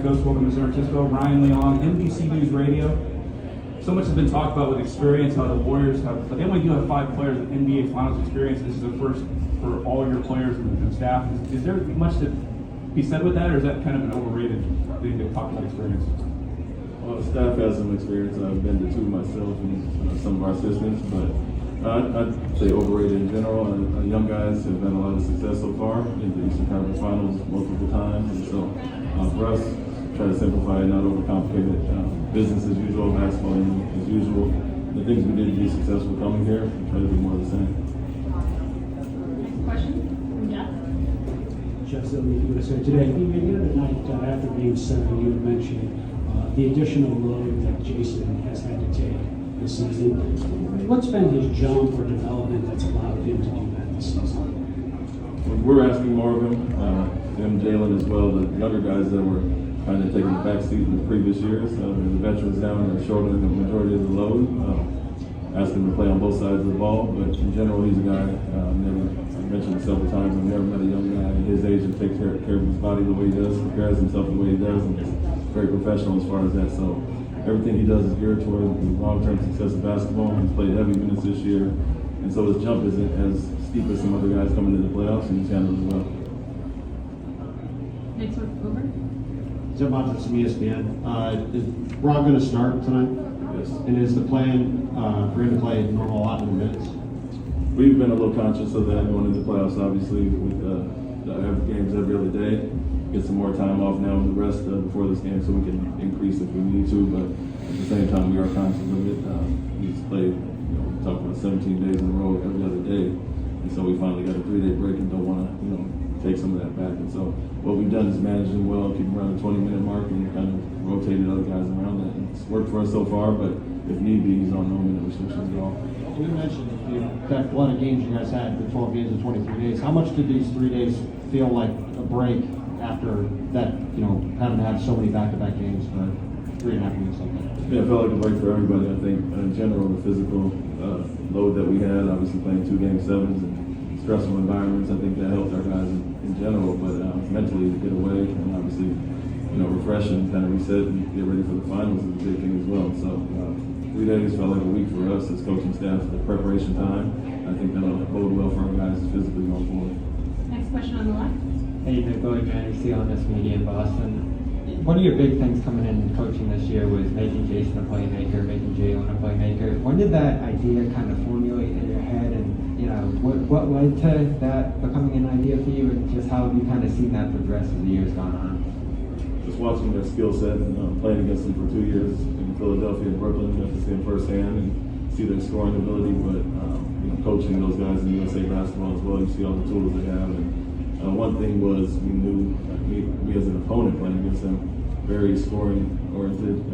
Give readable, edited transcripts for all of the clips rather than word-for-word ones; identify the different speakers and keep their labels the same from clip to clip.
Speaker 1: Coach. Welcome to San Francisco. Ryan Leong, NBC News Radio. So much has been talked about with experience, how the Warriors have, but they only do have 5 players with NBA Finals experience. This is the first for all of your players and staff. Is there much to be said with that, or is that kind of an overrated thing to talk about experience?
Speaker 2: Well, the staff has some experience. I've been to 2 myself and some of our assistants, but I'd say overrated in general. Our young guys have had a lot of success so far in the Eastern Conference Finals multiple times, and so for us, try to simplify it, not overcomplicate it. Business as usual, basketball as usual. The things we did to be successful coming here, we try to do more of the same.
Speaker 3: Next question from Jeff.
Speaker 4: Jeff USA Today. The other night after Game 7, you had mentioned the additional load that Jason has had to take this season. What's been his jump or development that's allowed him to do that this season?
Speaker 2: We're asking more of him. Him, Jalen as well, the younger guys that were kind of taking the back seat in the previous years. The veterans down are shouldering the majority of the load. Ask him to play on both sides of the ball, but in general, he's a guy, I mentioned it several times, I've never met a young guy at his age that takes care of his body the way he does, prepares himself the way he does, and is very professional as far as that. So everything he does is geared toward the long-term success of basketball. He's played heavy minutes this year, and so his jump isn't as steep as some other guys coming into the playoffs, and he's handled it well.
Speaker 3: Next one, over.
Speaker 5: Zeb Montes from ESPN. Is Rob going to start tonight?
Speaker 2: Yes.
Speaker 5: And is the plan for him to play normal allotment minutes?
Speaker 2: We've been a little conscious of that going into the playoffs, obviously, with the games every other day. Get some more time off now with the rest before this game so we can increase if we need to, but at the same time, we are conscious of it. He's played, we talk about 17 days in a row every other day, and so we finally got a 3-day break and don't want to, take some of that back. And so what we've done is manage him well, keep him around the 20-minute mark, and kind of rotated other guys around that. And it's worked for us so far, but if need be, he's on no minute restrictions at all.
Speaker 5: You mentioned that a lot of games you guys had, the 12 games in 23 days. How much did these 3 days feel like a break after that, having had so many back-to-back games for 3.5 weeks like that?
Speaker 2: Yeah, it felt like a break for everybody. I think in general, the physical load that we had, obviously playing 2 Game 7s and stressful environments, I think that helped our guys in general, but mentally to get away and obviously, refresh and kind of reset and get ready for the finals is a big thing as well. So 3 days felt like a week for us as coaching staff, the preparation time. I think that'll bode well for our guys physically going forward.
Speaker 3: Next question on the left.
Speaker 6: Hey, Nick HC on this media in Boston. One of your big things coming in coaching this year was making Jason a playmaker, making Jalen a playmaker. When did that idea kind of formulate in your head, and what led to that becoming an idea for you, and just how have you kind of seen that progress as the years gone on?
Speaker 2: Just watching their skill set and playing against them for 2 years in Philadelphia and Brooklyn, got to see them firsthand and see their scoring ability. But coaching those guys in USA basketball as well, you see all the tools they have. And one thing was we knew we as an opponent playing against them, very scoring oriented.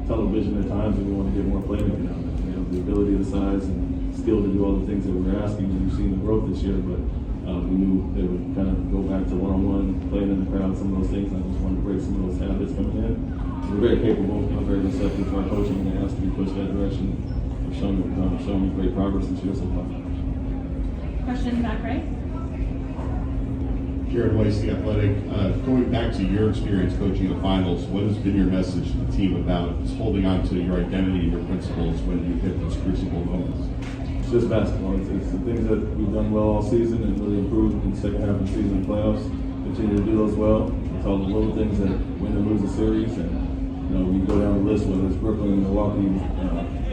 Speaker 2: Tunnel vision at times, and we want to get more playmaking out of them. They have the ability, the size, and skill to do all the things that we're asking. And you've seen the growth this year, but we knew they would kind of go back to one-on-one, playing in the crowd, some of those things. I just wanted to break some of those habits coming in. We're very capable, very receptive to our coaching, and they asked to be pushed that direction. We've shown great progress this year so far.
Speaker 3: Question back right.
Speaker 7: Jared Weiss, The Athletic. Going back to your experience coaching the finals, what has been your message to the team about just holding on to your identity and your principles when you hit those crucible moments?
Speaker 2: It's just basketball. It's the things that we've done well all season and really improved in the second half of the season and playoffs. Continue to do those well. It's all the little things that win and lose a series. And we go down the list, whether it's Brooklyn, Milwaukee,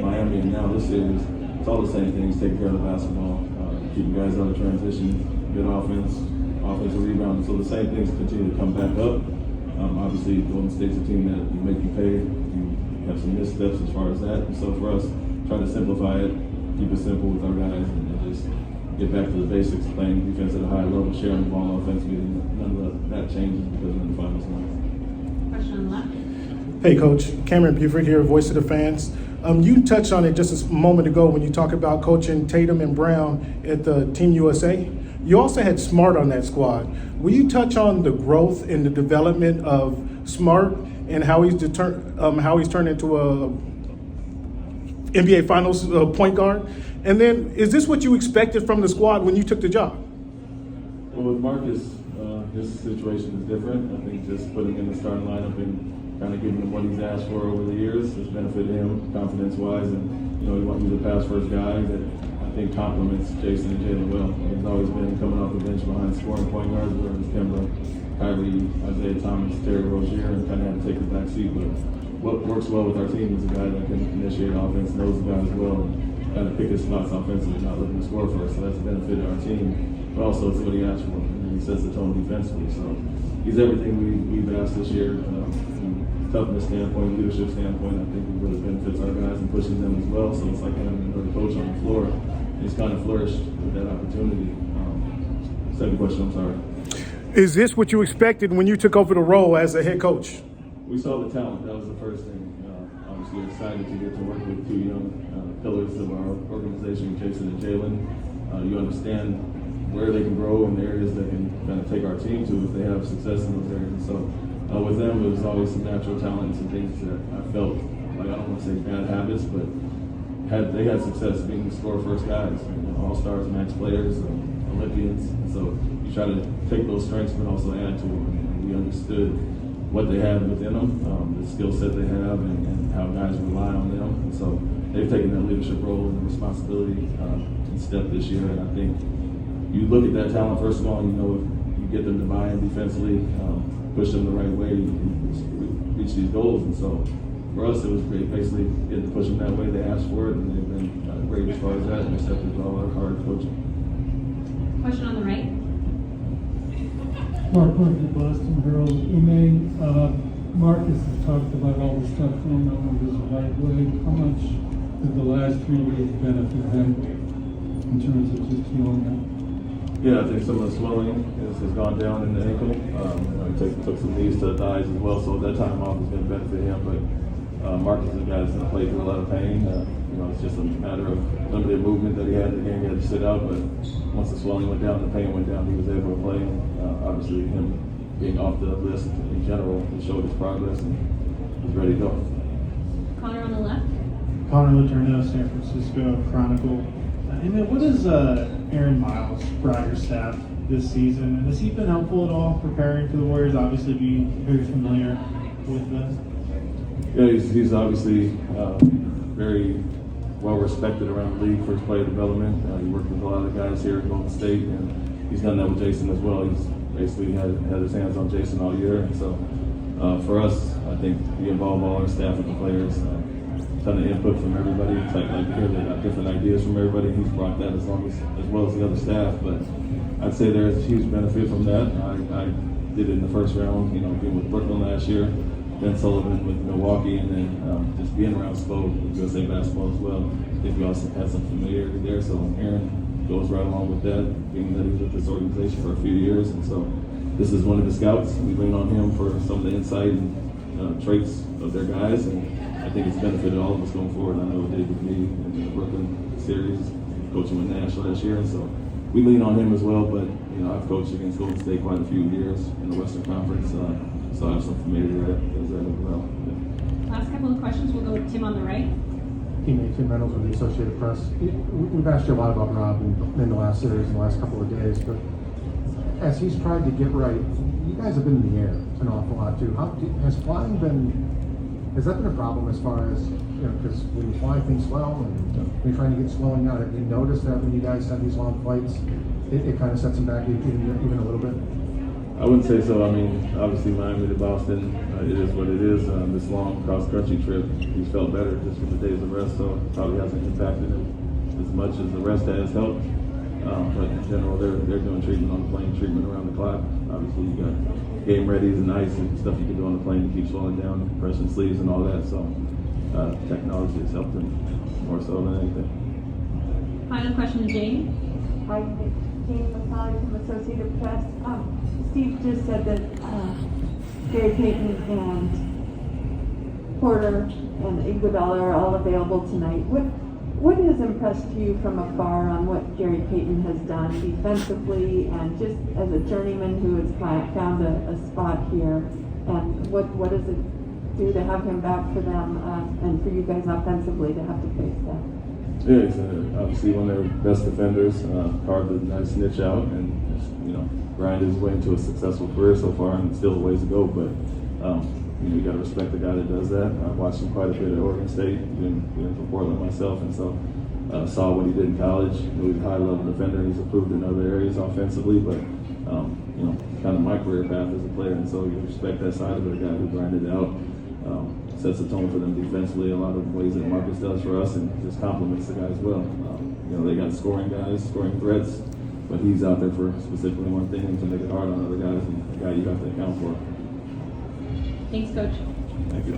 Speaker 2: Miami, and now this series. It's all the same things. Taking care of the basketball, keeping guys out of transition, good offense, offensive rebound. So the same things continue to come back up. Obviously, Golden State's a team that you make you pay. You have some missteps as far as that. And so for us, try to simplify it, keep it simple with our guys, and just get back to the basics, playing defense at a high level, sharing the ball offensively. None of that changes because we're in the finals now.
Speaker 3: Question on the left.
Speaker 8: Hey, Coach. Cam Buford here, Voice of the Fans. You touched on it just a moment ago when you talked about coaching Tatum and Brown at the Team USA. You also had Smart on that squad. Will you touch on the growth and the development of Smart and how he's turned into a NBA Finals point guard? And then, is this what you expected from the squad when you took the job?
Speaker 2: Well, with Marcus, His situation is different. I think just putting him in the starting lineup and kind of giving him what he's asked for over the years has benefited him confidence-wise. And, you know, he's a pass-first guy that I think complements Jason and Jalen well. He's always been coming off the bench behind scoring point guards, whether it's Kemba, Kyrie, Isaiah Thomas, Terry Rozier, and kind of had to take the back seat. But what works well with our team is a guy that can initiate offense, knows the guys well, and kind of pick his spots offensively, not looking to score first. So that's benefited our team. But also, it's what he asked for, and he sets the tone defensively. So he's everything we've asked this year. From toughness standpoint, leadership standpoint, I think it really benefits our guys and pushes them as well. So it's like having another coach on the floor. He's kind of flourished with that opportunity. Second question, I'm sorry.
Speaker 8: Is this what you expected when you took over the role as a head coach?
Speaker 2: We saw the talent. That was the first thing. Obviously, we're excited to get to work with two young pillars of our organization, Jason and Jalen. You understand where they can grow and the areas they can kind of take our team to if they have success in those areas. And so with them, it was always some natural talent and some things that I felt like, I don't want to say bad habits, but they had success being the score-first guys, all-stars, max players, Olympians. And so you try to take those strengths but also add to them. And we understood what they have within them, the skill set they have, and how guys rely on them. And so they've taken that leadership role and responsibility and step this year. And I think you look at that talent, first of all, and you know if you get them to buy in defensively, push them the right way, you can reach these goals. And so for us, it was great basically getting to push them that way. They asked for it, and they've been great as far as that, and accepted all our hard coaching.
Speaker 3: Question on the right.
Speaker 9: Mark Murphy, Boston Herald. Ime, Marcus has talked about all the stuff going on with his right leg. How much did the last 3 weeks benefit him in terms of just healing up?
Speaker 2: Yeah, I think some of the swelling has gone down in the ankle. He took some knees to the thighs as well, so that time off is going to benefit him. But Marcus is a guy that's going to play through a lot of pain. It's just a matter of limited movement that he had in the game. He had to sit out, but once the swelling went down, the pain went down, he was able to play. Obviously, him being off the list in general, he showed his progress and was ready to go.
Speaker 3: Connor on the left.
Speaker 10: Connor Letourneau, San Francisco Chronicle. And then what has Aaron Miles brought your staff this season? And has he been helpful at all preparing for the Warriors? Obviously, being very familiar with them.
Speaker 2: Yeah, he's obviously very well respected around the league for his player development. He worked with a lot of guys here at Golden State, and he's done that with Jason as well. He's basically had his hands on Jason all year. And so for us, I think we involve all our staff and the players. Ton of input from everybody. It's like to hear they got different ideas from everybody. He's brought that as well as the other staff. But I'd say there's a huge benefit from that. I did it in the first round, being with Brooklyn last year, Ben Sullivan with Milwaukee, and then just being around Spo with USA Basketball as well. I think we also had some familiarity there. So Aaron goes right along with that, being that he was with this organization for a few years. And so this is one of the scouts. We lean on him for some of the insight and traits of their guys. And I think it's benefited all of us going forward. I know it did with me in the Brooklyn series, coaching with Nash last year, and so we lean on him as well. But I've coached against Golden State quite a few years in the Western Conference, so I have some familiarity with that as well. Yeah.
Speaker 3: Last couple of questions. We'll go with Tim on the right.
Speaker 11: Tim Reynolds with the Associated Press. We've asked you a lot about Rob in the last series, in the last couple of days, but as he's tried to get right, you guys have been in the air an awful lot too. Has flying been? Has that been a problem as far as, because when you fly, things swell, and when you're trying to get swelling out, have you noticed that when you guys have these long flights, it kind of sets them back even a little bit?
Speaker 2: I wouldn't say so. I mean, obviously Miami to Boston, it is what it is. This long cross-country trip, he's felt better just with the days of rest, so it probably hasn't impacted him as much as the rest has helped. But in general, they're doing treatment on the plane, treatment around the clock. Obviously, you got game readies and ice and stuff you can do on the plane to keep slowing down, compression sleeves and all that. So technology has helped him more so than anything.
Speaker 3: Final question to Jane.
Speaker 12: Hi, Jane Masali from Associated Press. Steve just said that Gary Payton and Porter and Iguodala are all available tonight. What has impressed you from afar on what Gary Payton has done defensively and just as a journeyman who has found a spot here? And what does it do to have him back for them and for you guys offensively to have to face that?
Speaker 2: Yeah, he's obviously one of their best defenders, carved a nice niche out, and Bryant is way into a successful career so far, and still a ways to go. But you got to respect the guy that does that. I've watched him quite a bit at Oregon State, been from Portland myself, and so saw what he did in college. He's a high-level defender, and he's improved in other areas offensively. But kind of my career path as a player, and so you respect that side of it. A guy who grinded it out, sets the tone for them defensively. A lot of ways that Marcus does for us, and just compliments the guys well. They got scoring guys, scoring threats, but he's out there for specifically one thing, and to make it hard on other guys, and the guy you have to account for.
Speaker 3: Thanks, Coach.
Speaker 2: Thank you.